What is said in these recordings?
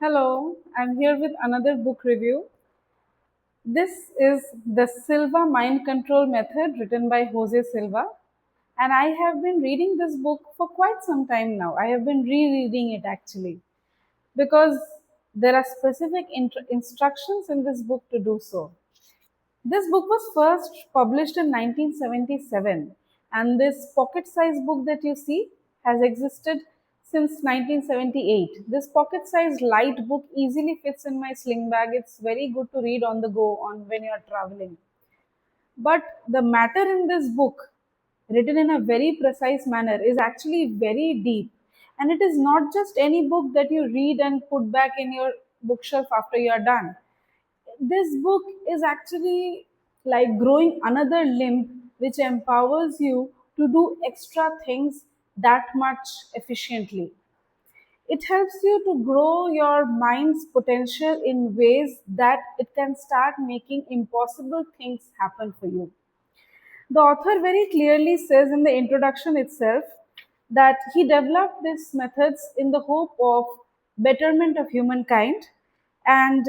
Hello, I'm here with another book review. This is The Silva Mind Control Method written by Jose Silva. And I have been reading this book for quite some time now. I have been rereading it actually because there are specific instructions in this book to do so. This book was first published in 1977, and this pocket sized book that you see has existed since 1978. This pocket sized light book easily fits in my sling bag. It's very good to read on the go on when you're traveling. But the matter in this book, written in a very precise manner, is actually very deep. And it is not just any book that you read and put back in your bookshelf after you are done. This book is actually like growing another limb which empowers you to do extra things that much efficiently. It helps you to grow your mind's potential in ways that it can start making impossible things happen for you. The author very clearly says in the introduction itself that he developed these methods in the hope of betterment of humankind, and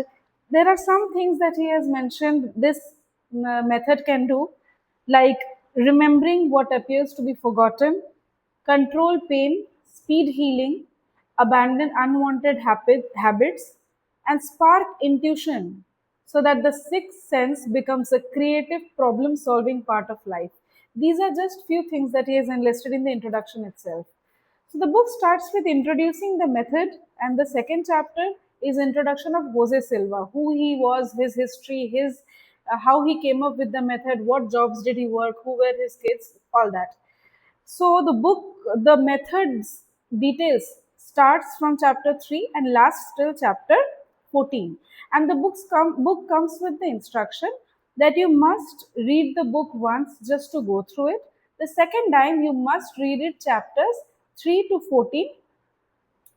there are some things that he has mentioned this method can do, like remembering what appears to be forgotten, control pain, speed healing, abandon unwanted habits, and spark intuition so that the sixth sense becomes a creative problem solving part of life. These are just few things that he has enlisted in the introduction itself. So the book starts with introducing the method, and the second chapter is introduction of Jose Silva, who he was, his history, his how he came up with the method, what jobs did he work, who were his kids, all that. So the book, the methods details starts from chapter 3 and lasts till chapter 14. And the book comes with the instruction that you must read the book once just to go through it. The second time you must read it chapters 3 to 14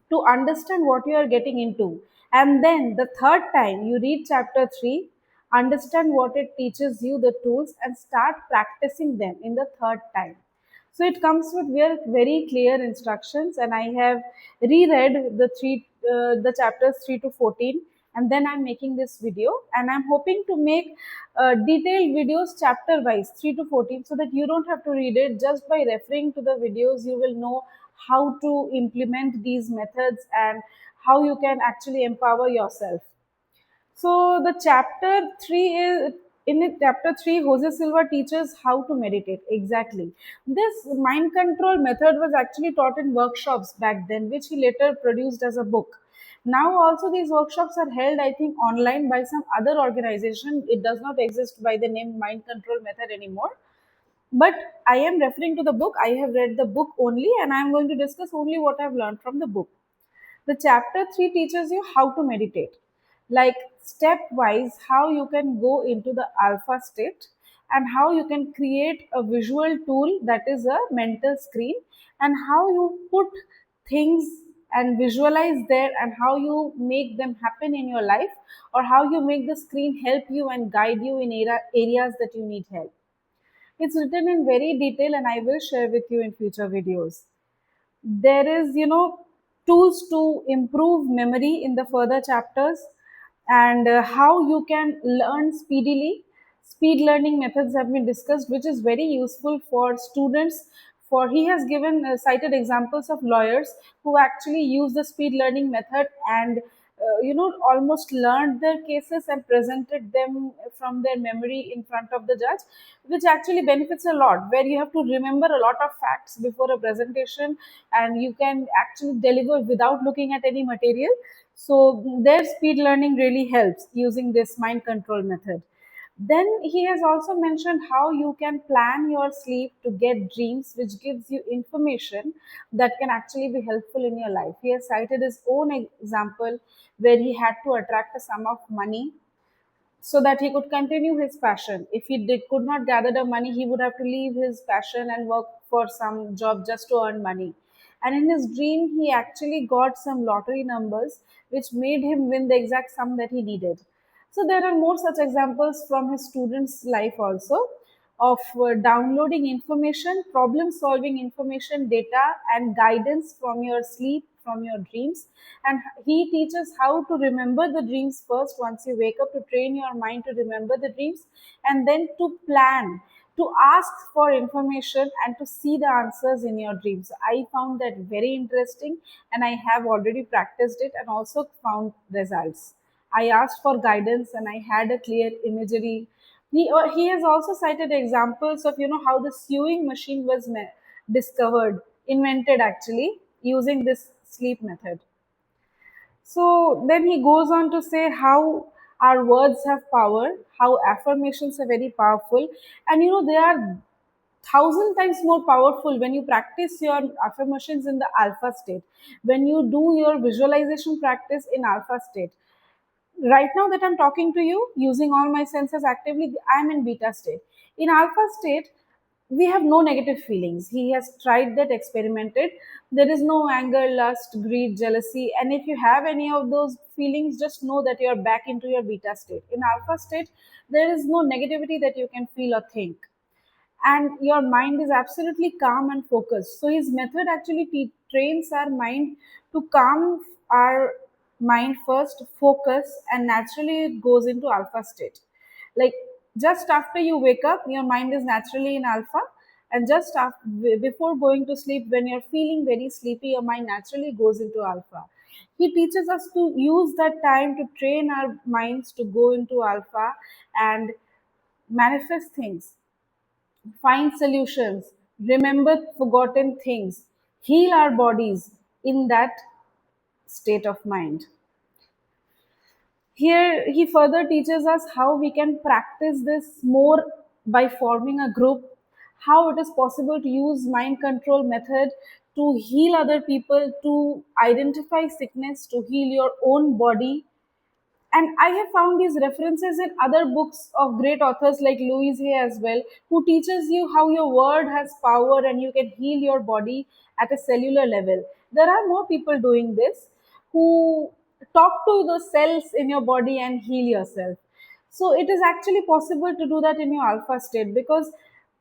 to understand what you are getting into. And then the third time you read chapter 3, understand what it teaches you, the tools, and start practicing them in the third time. So it comes with very clear instructions, and I have reread the chapters 3 to 14, and then I'm making this video, and I'm hoping to make detailed videos chapter wise 3 to 14 so that you don't have to read it. Just by referring to the videos you will know how to implement these methods and how you can actually empower yourself. So the chapter 3 is in it, chapter 3 Jose Silva teaches how to meditate. Exactly. This mind control method was actually taught in workshops back then, which he later produced as a book. Now also these workshops are held, I think, online by some other organization. It does not exist by the name mind control method anymore. But I am referring to the book. I have read the book only, and I am going to discuss only what I have learned from the book. The chapter 3 teaches you how to meditate, like stepwise how you can go into the alpha state and how you can create a visual tool that is a mental screen, and how you put things and visualize there and how you make them happen in your life, or how you make the screen help you and guide you in areas that you need help. It's written in very detail, and I will share with you in future videos. There is, tools to improve memory in the further chapters, and how you can learn speedily. Speed learning methods have been discussed, which is very useful for students. For he has given cited examples of lawyers who actually use the speed learning method and almost learned their cases and presented them from their memory in front of the judge, which actually benefits a lot, where you have to remember a lot of facts before a presentation and you can actually deliver without looking at any material. So their speed learning really helps using this mind control method. Then he has also mentioned how you can plan your sleep to get dreams, which gives you information that can actually be helpful in your life. He has cited his own example where he had to attract a sum of money so that he could continue his passion. If he could not gather the money, he would have to leave his passion and work for some job just to earn money. And in his dream, he actually got some lottery numbers, which made him win the exact sum that he needed. So there are more such examples from his students' life also, of downloading information, problem solving information, data, and guidance from your sleep, from your dreams. And he teaches how to remember the dreams first once you wake up, to train your mind to remember the dreams, and then to plan, to ask for information and to see the answers in your dreams. I found that very interesting, and I have already practiced it and also found results. I asked for guidance and I had a clear imagery. He has also cited examples of how the sewing machine was discovered, invented actually, using this sleep method. So then he goes on to say how our words have power, how affirmations are very powerful, and they are thousand times more powerful when you practice your affirmations in the alpha state, when you do your visualization practice in alpha state. Right now that I'm talking to you using all my senses actively, I'm in beta state. In alpha state, we have no negative feelings. He has tried that, experimented. There is no anger, lust, greed, jealousy, and if you have any of those feelings, just know that you're back into your beta state. In alpha state, there is no negativity that you can feel or think, and your mind is absolutely calm and focused. So his method actually trains our mind to calm our mind first, focus, and naturally it goes into alpha state. Like, just after you wake up, your mind is naturally in alpha, and just after, before going to sleep, when you're feeling very sleepy, your mind naturally goes into alpha. He teaches us to use that time to train our minds to go into alpha and manifest things, find solutions, remember forgotten things, heal our bodies in that state of mind. Here, he further teaches us how we can practice this more by forming a group, how it is possible to use mind control method to heal other people, to identify sickness, to heal your own body. And I have found these references in other books of great authors like Louise Hay as well, who teaches you how your word has power and you can heal your body at a cellular level. There are more people doing this who talk to the cells in your body and heal yourself. So it is actually possible to do that in your alpha state, because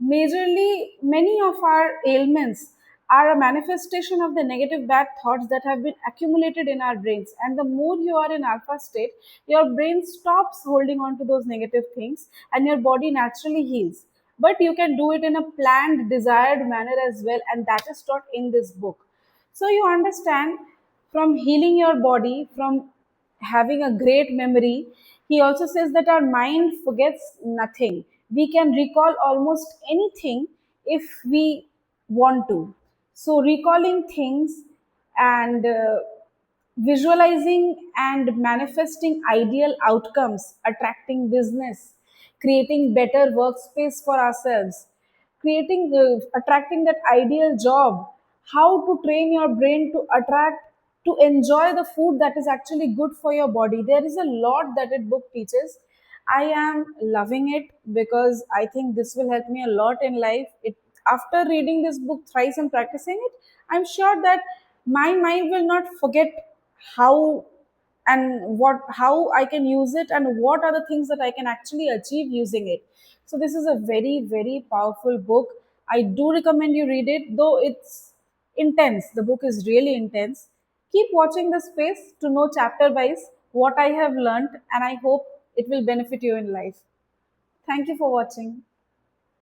majorly many of our ailments are a manifestation of the negative bad thoughts that have been accumulated in our brains. And the more you are in alpha state, your brain stops holding on to those negative things and your body naturally heals. But you can do it in a planned, desired manner as well, and that is taught in this book. So you understand, from healing your body, from having a great memory, he also says that our mind forgets nothing. We can recall almost anything if we want to. So, recalling things and visualizing and manifesting ideal outcomes, attracting business, creating better workspace for ourselves, attracting that ideal job, how to train your brain to attract, to enjoy the food that is actually good for your body. There is a lot that it book teaches. I am loving it because I think this will help me a lot in life. It, after reading this book thrice and practicing it, I'm sure that my mind will not forget how and what how I can use it and what are the things that I can actually achieve using it. So this is a very, very powerful book. I do recommend you read it, though it's intense. The book is really intense. Keep watching the space to know chapter wise what I have learned, and I hope it will benefit you in life. Thank you for watching.